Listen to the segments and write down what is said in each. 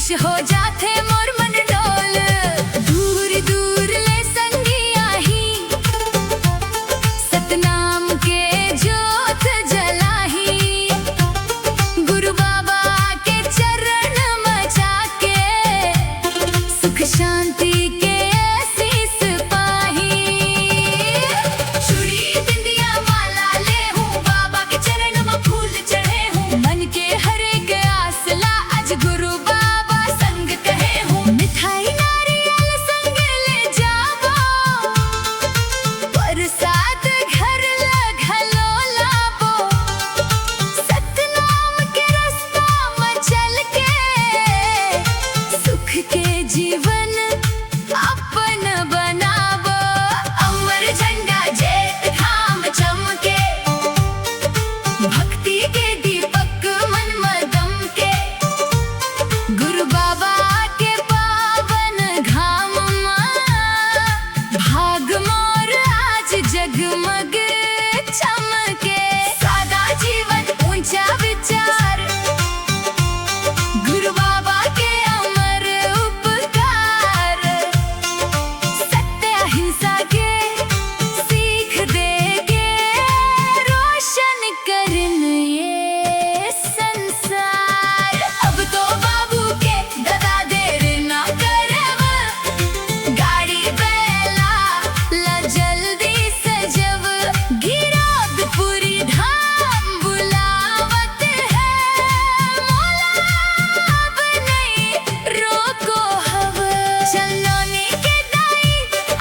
खुश हो जाते मोर मन डोल। दूर दूर ले संगिया ही सतनाम के जोत जलाही। गुरु बाबा के चरण मचा के सुख शांति के आशीष पाही। चूड़ी बिंदिया माला ले हूँ, बाबा के चरण में फूल चढ़े हूँ। मन के हर एक आसला आज गुरु बाबा संग कहे हूँ। मिठाई नारियल संग ले जाबो, प्रसाद घर घलो लाबो। सतनाम के रास्ता में चल के सुख के जीवन अपन बनाबो। अमर झंडा जेत धाम चमके, भक्ति के दीपक मन में दमके। गुरु बाबा के पावन घाम में भाग मोर आज जगमग चमके। सादा जीवन ऊंचा विचार, गुरु बाबा के अमर उपकार। सत्य अहिंसा के सीख देके रोशन करन ये संसार। अब तो बाबू के दादा देर ना करब, गाड़ी बैला ला जल्दी सजब। गिरौदपुरी धाम बुलावत है, मोला अब नहीं रोको हव। चलनौनी के दाई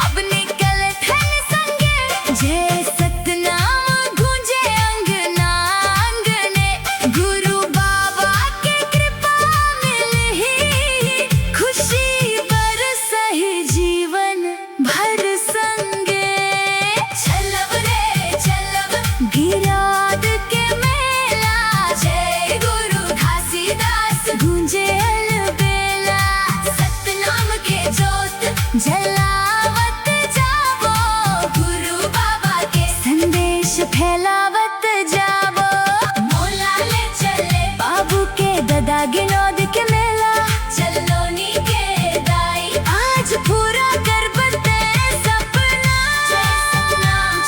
अब निकलत हन संगे, जय सतनाम गूंजे अंगना आंगने। गुरु बाबा के कृपा मिलही, खुशी बरसही जीवन भर संगे। चलब रे चलब गिरौद के मेला, जय गुरु घासीदास गूंजे अलबेला। सतनाम के जोत जलावत जाबो, गुरु बाबा के संदेश फैलावत जाबो। मोला ले चले बाबू के दादा गिनौद के मेला। चलनौनी के दाई आज पूरा करबते सपना।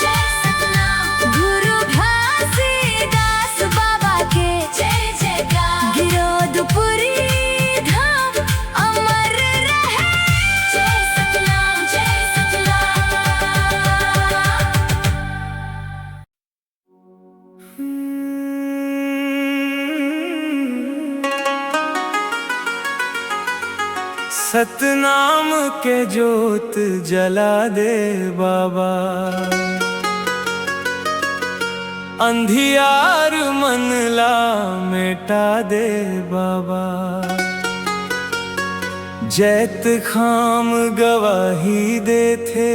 जय सतनाम गुरु घासीदास बाबा के जय जयकार। गिरौदपुरी धाम अमर रहे, जय सतनाम जय सतनाम। सतनाम के जोत जला दे बाबा, अंधियार मन ला मिटा दे बाबा। जैत खाम गवाही देथे,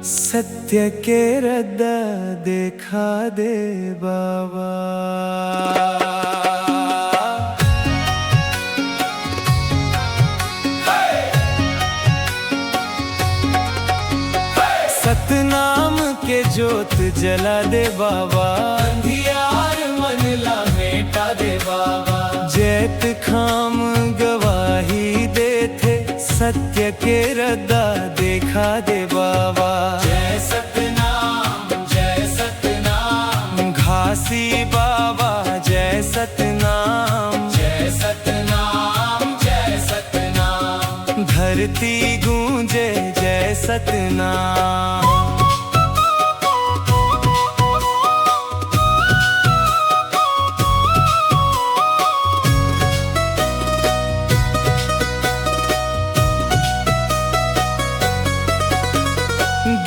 सत्य के रद्दा देखा दे बाबा। सतनाम के जोत जला दे बाबा, अंधियार मन ला मेटा दे बाबा। जैत खाम गवाही देथे, सत्य के रद्दा देखा दे बाबा। जय सतनाम घासी बाबा, जय सतनाम जय सतनाम जय सतनाम। धरती गूंजे जय सतनाम।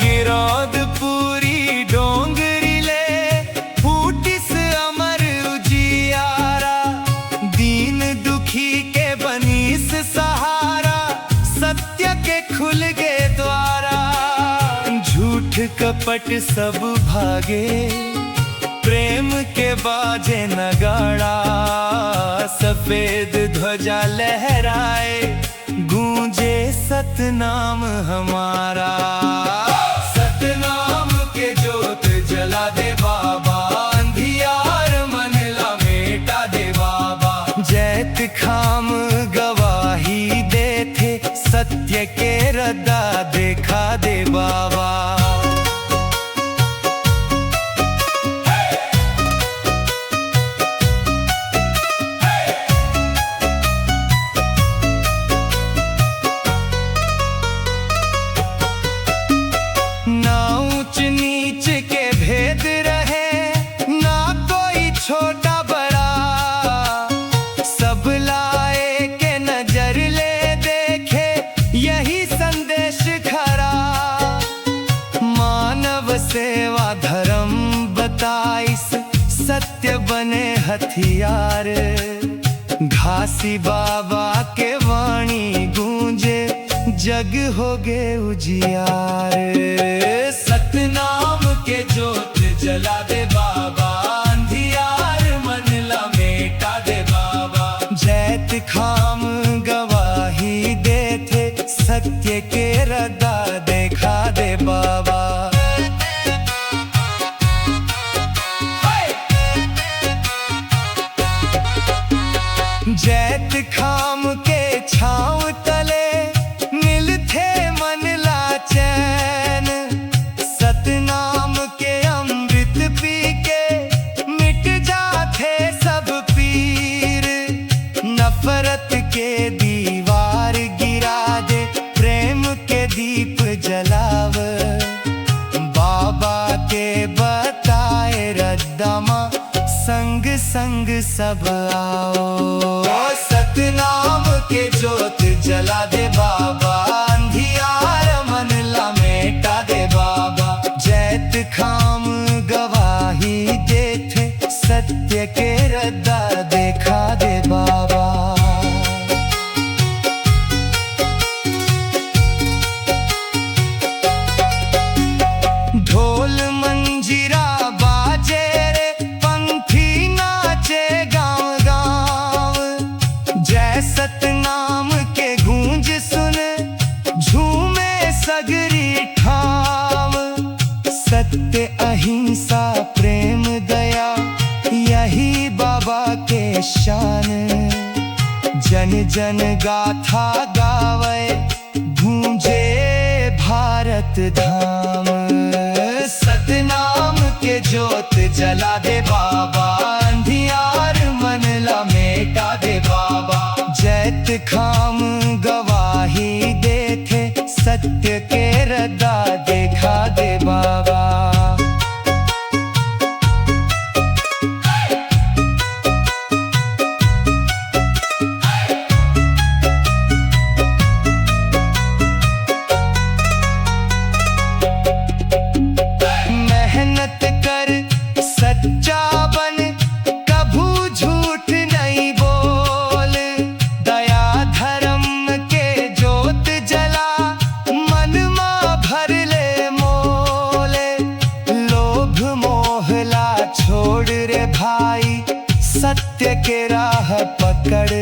गिरौदपुरी डोंगरी ले फूटिस अमर उजियारा। दीन दुखी के बनीस सहारा, सत्य के खुल गए द्वारा। झूठ कपट सब भागे, प्रेम के बाजे नगाड़ा। सफेद ध्वजा लहराए, गूंजे सतनाम हमारा। सतनाम के जोत जला दे बाबा, अंधियार मन ला मेटा दे बाबा। जैत खाम में हथियार। घासी बाबा के वाणी गूंजे, जग हो गे उजियार। सतनाम के जोत जला दे बाबा, अंधियार मन लमेटा दे बाबा। जैत खाम गवाही देते, सत्य के रदा देखा दे बाबा। जैत खाम के छाँव तले, मिलते मन ला चैन। सतनाम के अमृत पी के, मिट जाते सब पीर। नफरत के दीवार गिरा दे, प्रेम के दीप जलाव। बाबा के बताए रद्दामा, संग संग सब आओ। सतनाम के जोत जला दे बाबा, अंधियार मन लमेटा दे बाबा। जैत खाम गवाही देते, सत्य के रद्दा देखा दे बाबा। ढोल मंजीरा बाजे रे, पंथी नाचे गाँव गाँव। जय सतनाम के गूंज सुन, झूमे सगरी ठाव। सत्य अहिंसा प्रेम दया, यही बाबा के शान। जन जन गाथा गावे, गूंजे भारत धाम। सतनाम के जोत जला दे बाबा, अंधियार मन लमेटा दे बाबा। जैत खाम गवाही देते, सत्य के रद्दा देखा दे बाबा। मेहनत कर सच्चा बन, कभू झूठ नहीं बोल। दया धर्म के जोत जला, मन मा भर ले मोले। लोभ मोहला छोड़ रे भाई, सत्य के राह पकड़।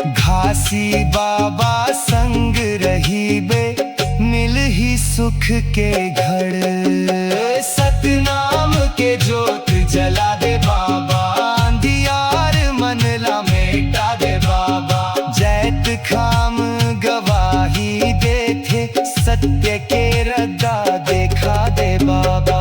घासी बाबा संग रही बे, मिल ही सुख के घर। सतनाम के जोत जला दे बाबा, अंधियार मन लमेटा दे बाबा। जैत खाम गवाही देते, सत्य के रद्दा देखा दे बाबा।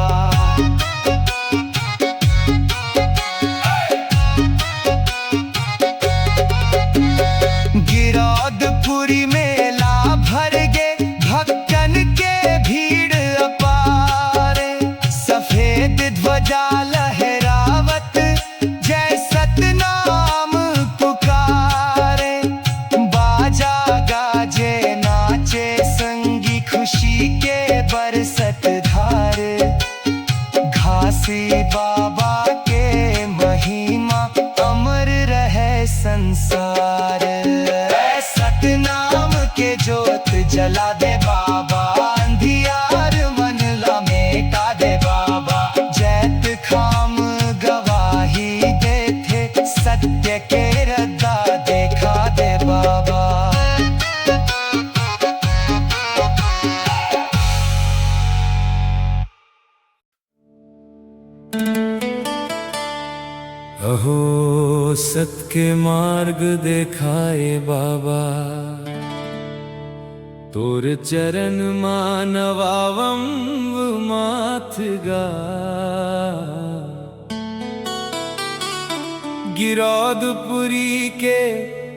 गिरौदपुरी मेला भर गे, भक्तन के भीड़ अपार। सफेद ध्वजा लहरावत, जय सतनाम पुकारे। बाजा गाजे नाचे संगी, खुशी के बरसत धार। घासी बाबा के महिमा, अमर रहे संसार। सतनाम के जोत जला दे बाबा, अंधियार मन लमेटा दे बाबा। जैत खाम गवाही देते, सत्य के रद्दा देखा दे बाबा। अहो सत के मार्ग देखाए बाबा, तोर चरण मानवावम माथ गा। गिरौदपुरी के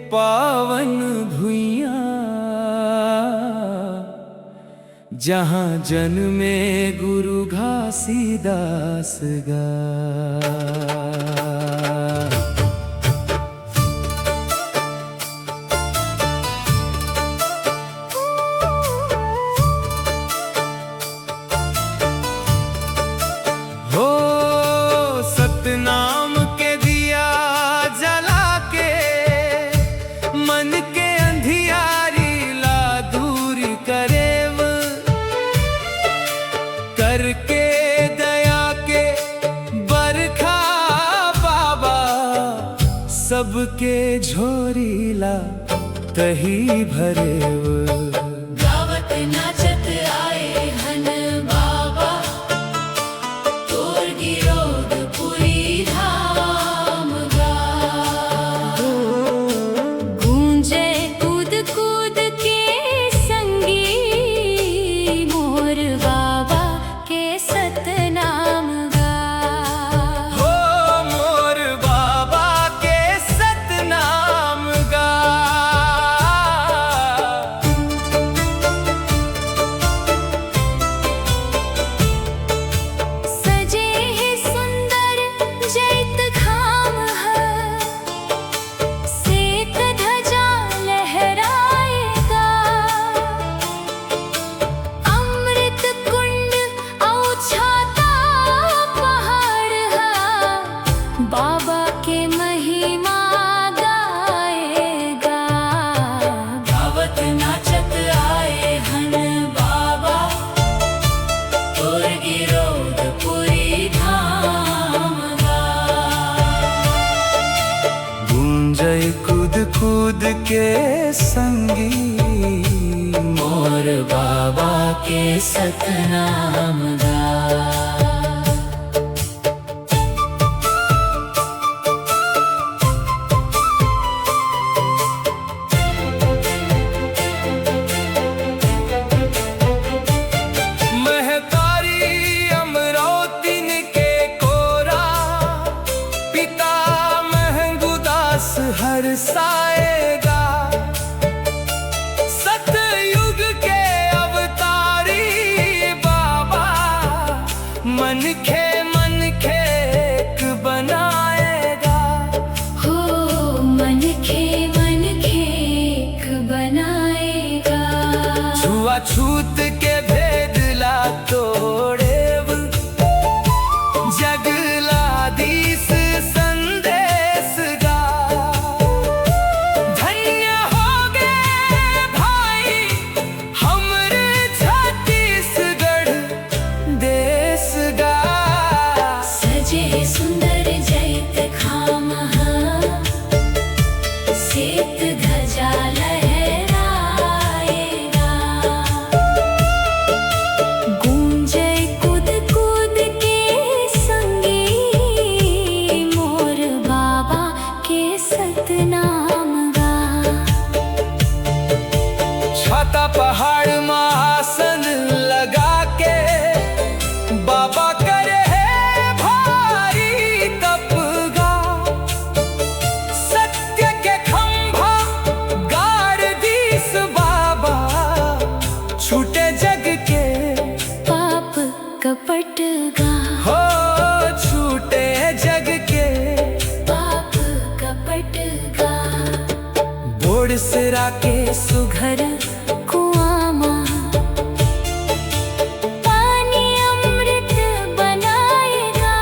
पावन भुइया, जहाँ जन्मे गुरु घासीदास गा। हो सतनाम के सबके झोरीला तही भरेव। गावत नाचत आए हन बाबा तोर गिरोद पुरी धाम गा। गूंजे कूद कूद के संगी मोर बाबा के सतनाम गा। हो मोर बाबा के सतनाम गा। सजे है सुंदर जैत खाम है सेत ध्वजा लहराएगा। अमृत कुंड औछाता पहाड़ है बाबा के महिमा गाएगा। गावत नाचत आए हन बाबा तोर गिरोद पुरी धाम गा। गूंजय कूद कूद के संगी मोर बाबा के सतनाम गा। महतारी अमरोतिन के कोरा पिता महंगुदास हरसाएगा। सतयुग के अवतारी बाबा मन खे एक बनाएगा। हो मन खे एक बनाएगा। छुआछूत के भेद ला तोड़ेव जगला दीस संदेश गा। धन्य हो गए भाई हमरे छत्तीसगढ़ देश गा। सजे सुंदर जैत खाम है सेत ध्वजा लहराएगा। गूंजे कूद कूद के संगी मोर बाबा के सतनाम गा। छाता पहाड़ महासन लगा के बाबा करे है भारी तपगा। सत्य के खंभा गाड़ दीस बाबा छूटे जग के पाप कपट गा। हो छूटे जग के पाप कपट गा। बोड़ सिरा के सुघर कुआमा पानी अमृत बनाएगा।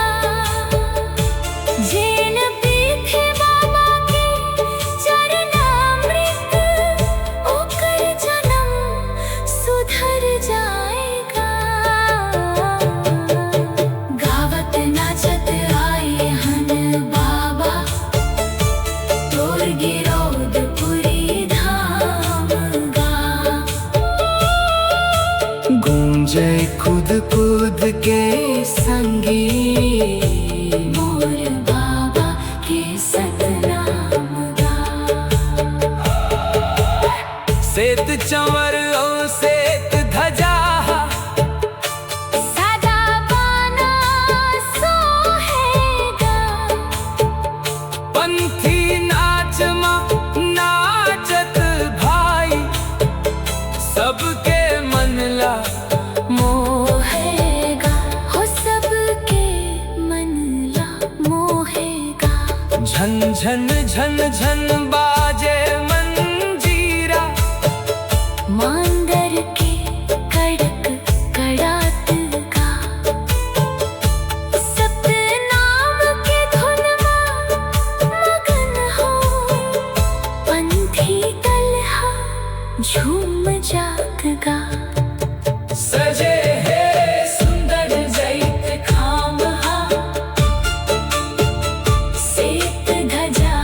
जेन पीठे बाबा के चरणामृत ओकर जन्म सुधर जाएगा। गावत नाचत आए हन बाबा तोर गिरोद पुरी धाम गा। गूंजे कूद कूद के संगी मोर बाबा के सतनाम गा। सेत चंवर और सेत ध्वजा सदा बाना सोहेगा। पंथी नाच नाचत भाई सबके मन ला मोहेगा। हो सबके मन ला मोहेगा। झन झन झन झन बाजे मंजीरा। मांदर के कड़क कड़ात गा। सतनाम के धुन मगन हो पंथी तलहा झूम जात गा। सजे है सुंदर जैत खाम हा सेत ध्वजा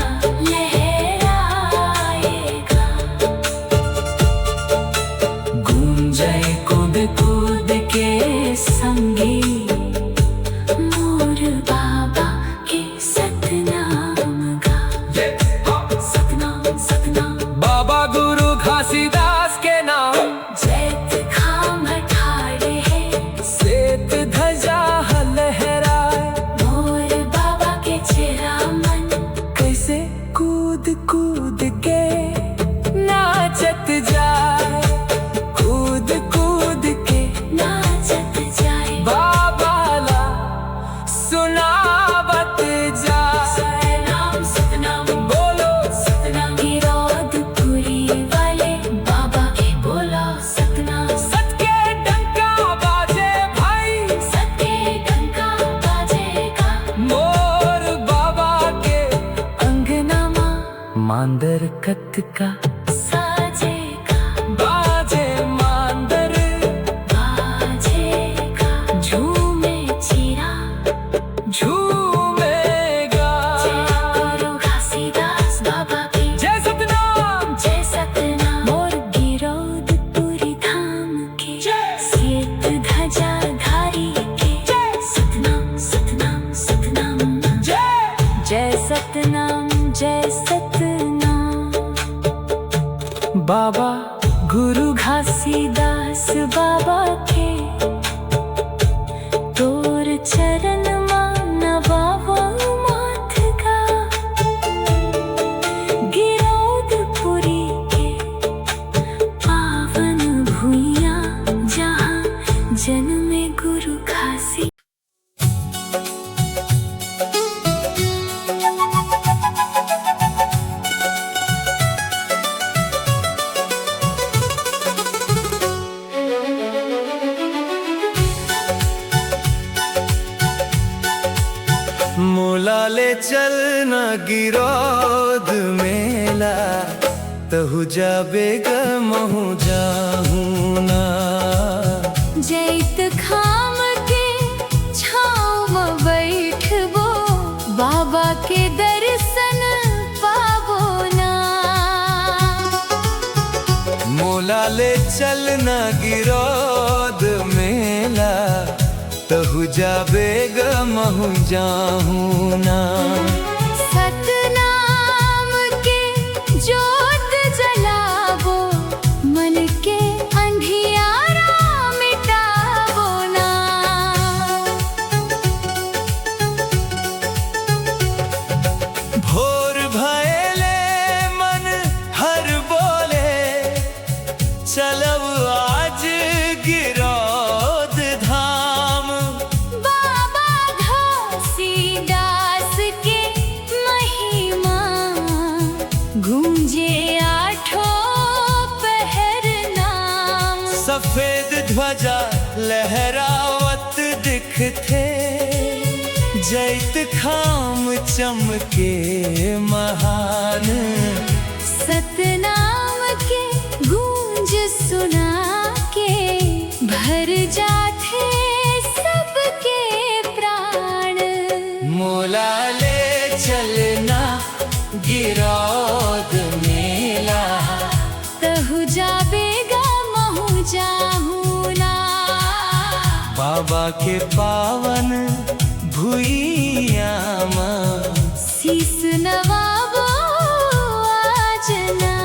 मांदर कत का साजेगा बाजे मांदर बाजेगा झूमे चिरा झूमेगा। गुरु घासीदास बाबा की जय सतनाम जय सतनाम और गिरौदपुरी धाम के श्वेत ध्वजा धारी के सतनाम सतनाम सतनाम जय। जय सतनाम जय सतनाम। बाबा गुरु घासीदास बाबा के तोर चरण नवावा माथ का गिरौदपुरी के पावन भुइया जहाँ जन्मे गुरु घासी। मोला ले चल न गिरौद मेला तहु जाबेगा महु जाहूं ना। जैत खाम के छाँव में बैठबो बाबा के दर्शन पाबो ना। मोला ले चल न गिरौद मेला तहु जाबेगा महु जाहूं ना। सतनाम के जोत जलाबो मन के अंधियारा मिटाबो ना। भोर भयले मन हर बोले चलब आज गिरौद धाम। बाबा घासीदास के महिमा गूंजे आठों पहर नाम। सफेद ध्वजा लहरावत दिखते जैत खाम चमके महान। सतनाम के गूंज सुना के भर जाते सबके प्राण। मोला ले चलना गिरौद मेला तहु जाबेगा महु जाहूं ना। बाबा के पावन भुइया माँ शीस नवाबो आज ना।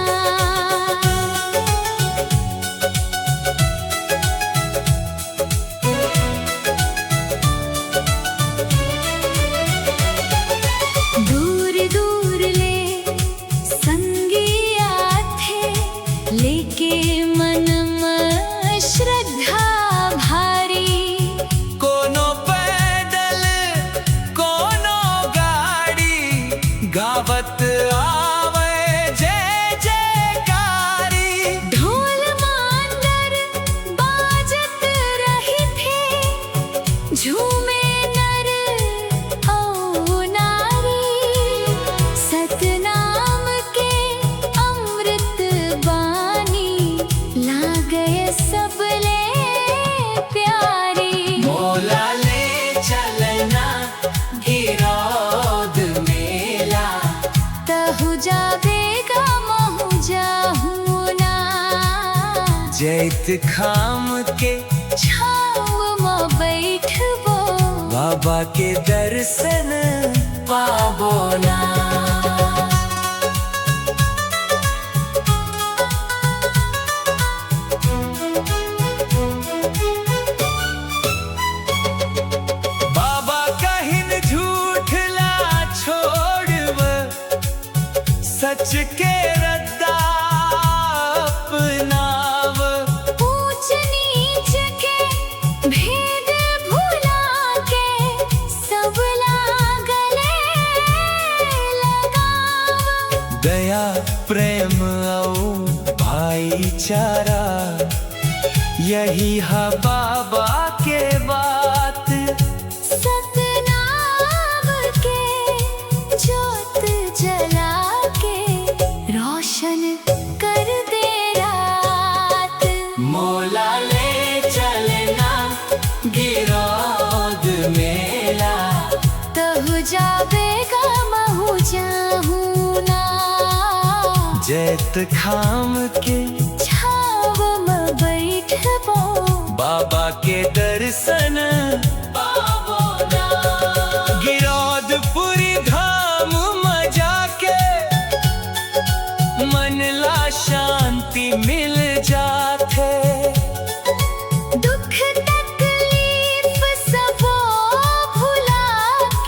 दूर दूर ले संगिया थे लेके मन में श्रद्धा भारी। कोनो पैदल कोनो गाड़ी गावत आवे जय जयकारी। ढोल मांदर बाजत रही थे झूमे नर ओ नारी। सतनाम के अमृत बानी लागे सबले प्यारी। मोला ले चलना गिरौद मेला तहु जाबेगा महु जाहूं ना। जैत खाम के छाँव में बैठबो बाबा के दर्शन पाबो ना। बाबा कहिन झूठ ला छोड़ब सच के रद्दा अपनाव। ऊंच नीच के भेद भुला के सब लागले लगाव। दया प्रेम औ भाईचारा यही है बाबा के बात। सतनाम के जोत जला के जैत खाम के छाव में बैठबो बाबा के दर्शन पावो ना। गिरौदपुरी धाम में जाके मन ला शांति मिल जाते। दुख तकलीफ सबो भुला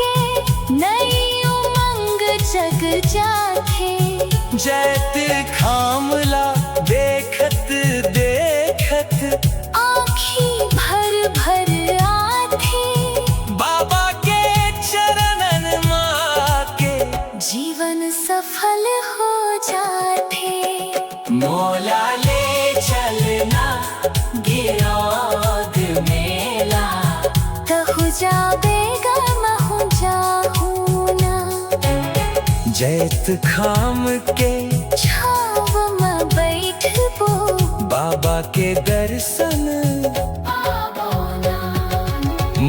के नई उमंग जग जाके। जैत खामला देखत देखत आँखी भर भर आथे बाबा के चरणन माँ के जीवन सफल हो जाते। मोला ले चलना गिरौद मेला। कहु जाबेगा महु जाहू ना। जैत खाम के छाव में बैठबो बाबा के दर्शन पावो ना।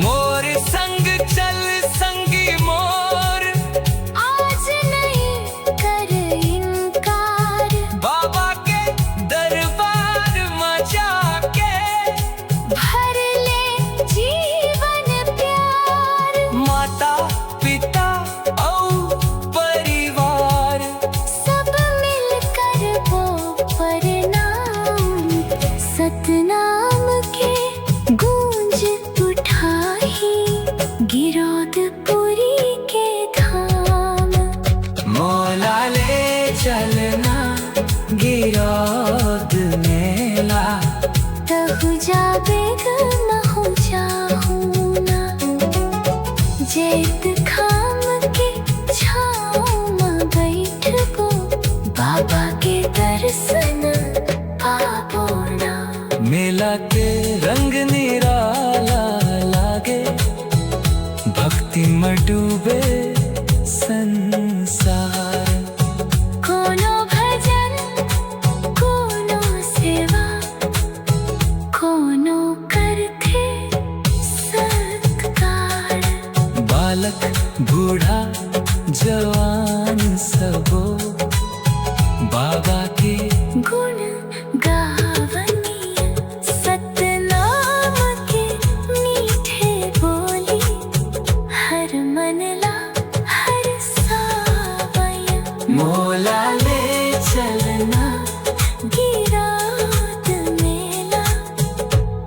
मोर संग चल संगी मोर आज नहीं कर इनकार बाबा के दरबार में जाके भर ले जीवन प्यार। माता पिता और परिवार सब मिलकर वो प्रणाम सतनाम के गूंज उठाही गिरौदपुरी के धाम। मोला ले चलना गिरौद मेला। कहु जाबेगा महु जाहू ना। जैत खाम के छाँव में बैठबो बाबा के दर्शन पावो ना। मेला के रंग निराला लागे भक्ति में डूबे संसार। कोनो भजन कोनो सेवा कोनो करथे सत्कार। बालक बूढ़ा जवान सबो बाबा के गुण गावनी सतनाम के मीठे बोली हर मन ला हर सावय। मोला ले चलना गिरौद मेला।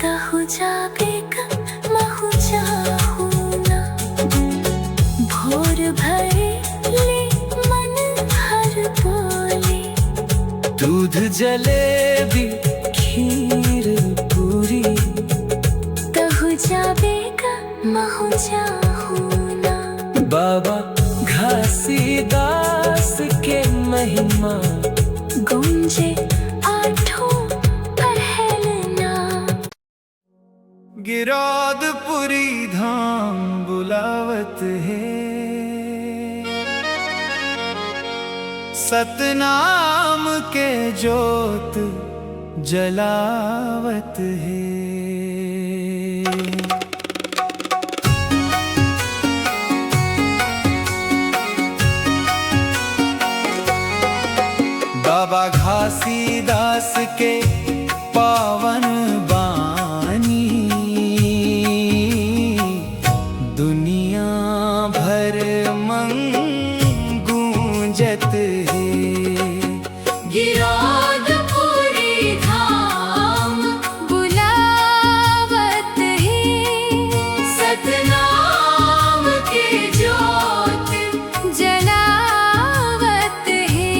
कहु जाबेगा महु जाहू ना। भोर भरे ले मन हर बोले दूध जलेबी खीर पूरी कहु जाबेगा महु जाहू ना। बाबा घासीदास के महिमा गूंजे आठों पहल नाम। गिरौदपुरी धाम बुलावत है सतनाम के जोत जलावत है। बाबा घासीदास के पावन बानी दुनिया भर मंग गूंजत है। गिरौदपुरी धाम बुलावत है सतनाम के जोत जलावत है।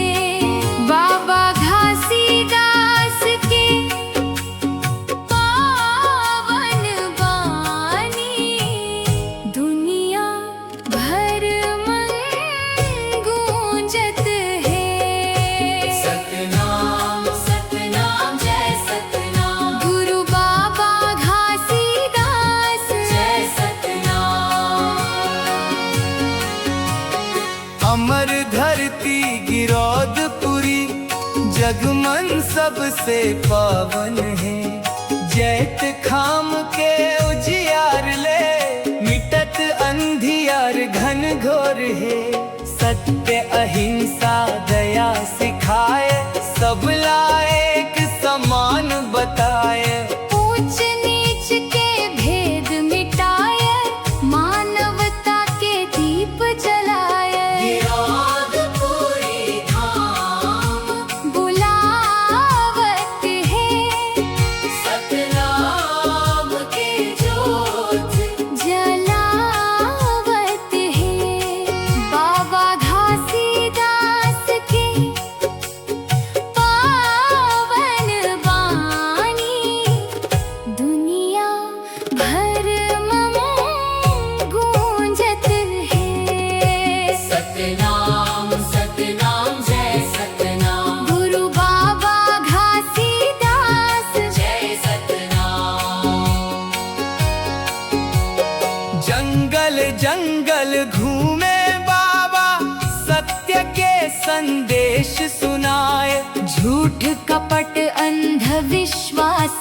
बाबा घासीदास के पावन बानी दुनिया भर में गूंजत है। सतनाम सतनाम जय सतनाम। गुरु बाबा घासीदास जय सतनाम। अमर धरती गिरौदपुरी जगमन सबसे पावन है। जैत खाम के उजियार ले मिटत अंधियार घन घोर है। सत्य अहिंसा दया सिखाए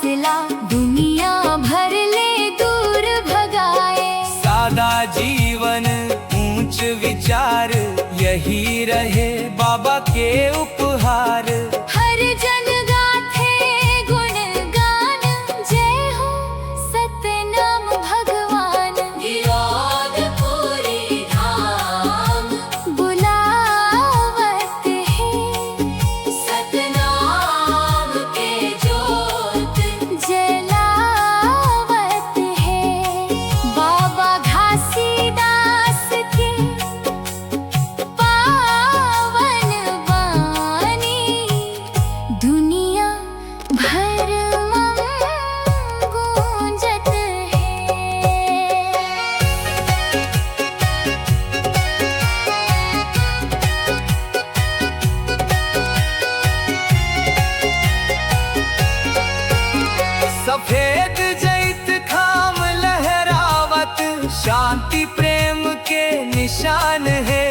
फासला दुनिया भर ले दूर भगाए। सादा जीवन ऊंच विचार यही रहे बाबा के उपहार। हर जन गाथे गुणगान, जय हो सतनाम भगवान। गिरौदपुरी धाम बुलावत है सतनाम के जोत जलावत है। बाबा घासीदास के पावन वाणी, दुनिया भर में गूंजत है। सफेद जैत खाम लहरावत शांति प्रेम के निशान है।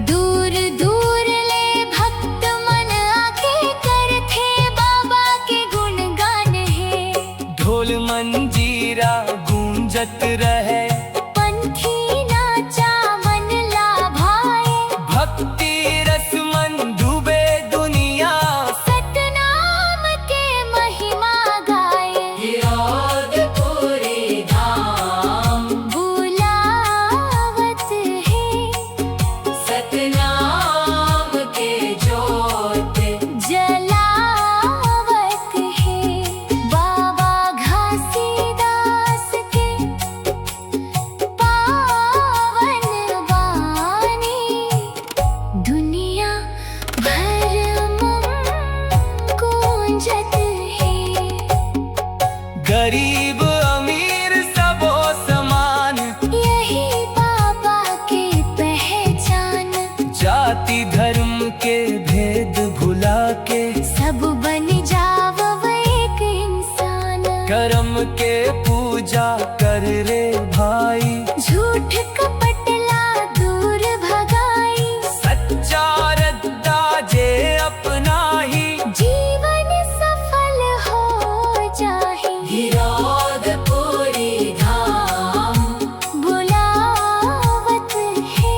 दूर दूर ले भक्त मन आके करथे बाबा के गुणगान है। ढोल मंजीरा गूंजत रहे, पंथी नाचा मन लाभाए। भक्ति रस मन डूबे दुनिया। सतनाम के महिमा गाए, गिरौदपुरी धाम बुलावत है सतनाम के जोत जलावत है। बाबा घासीदास के पावन वाणी, दुनिया भर में गूंजत है। गरीब अमीर सबो समान, यही बाबा की पहचान। जाति धर्म के भेद भुला के सब बन जाव एक इंसान। कर्म के पूजा कर रे भाई। झूठ कपटला दूर भगाई, सच्चा रद्दा जे अपना ही। जीवन सफल हो जाए। गिरौदपुरी धाम बुलावत है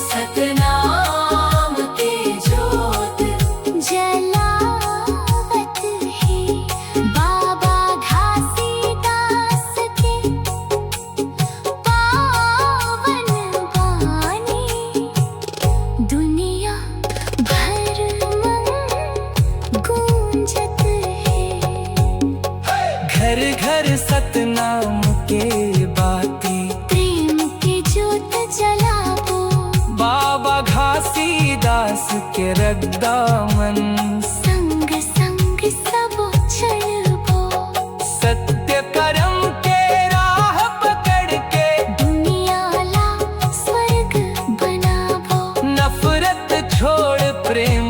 सतनाम के जोत जलावत है। बाबा घासीदास के पावन वाणी, दुनिया भर में गूंजत है। घर घर सतनाम के बाती, प्रेम के ज्योत जलावो। बाबा घासीदास के रद्दामन। संग संग सब चलबो, सत्य कर्म के राह पकड़ के दुनिया ला स्वर्ग बनावो। नफरत छोड़ प्रेम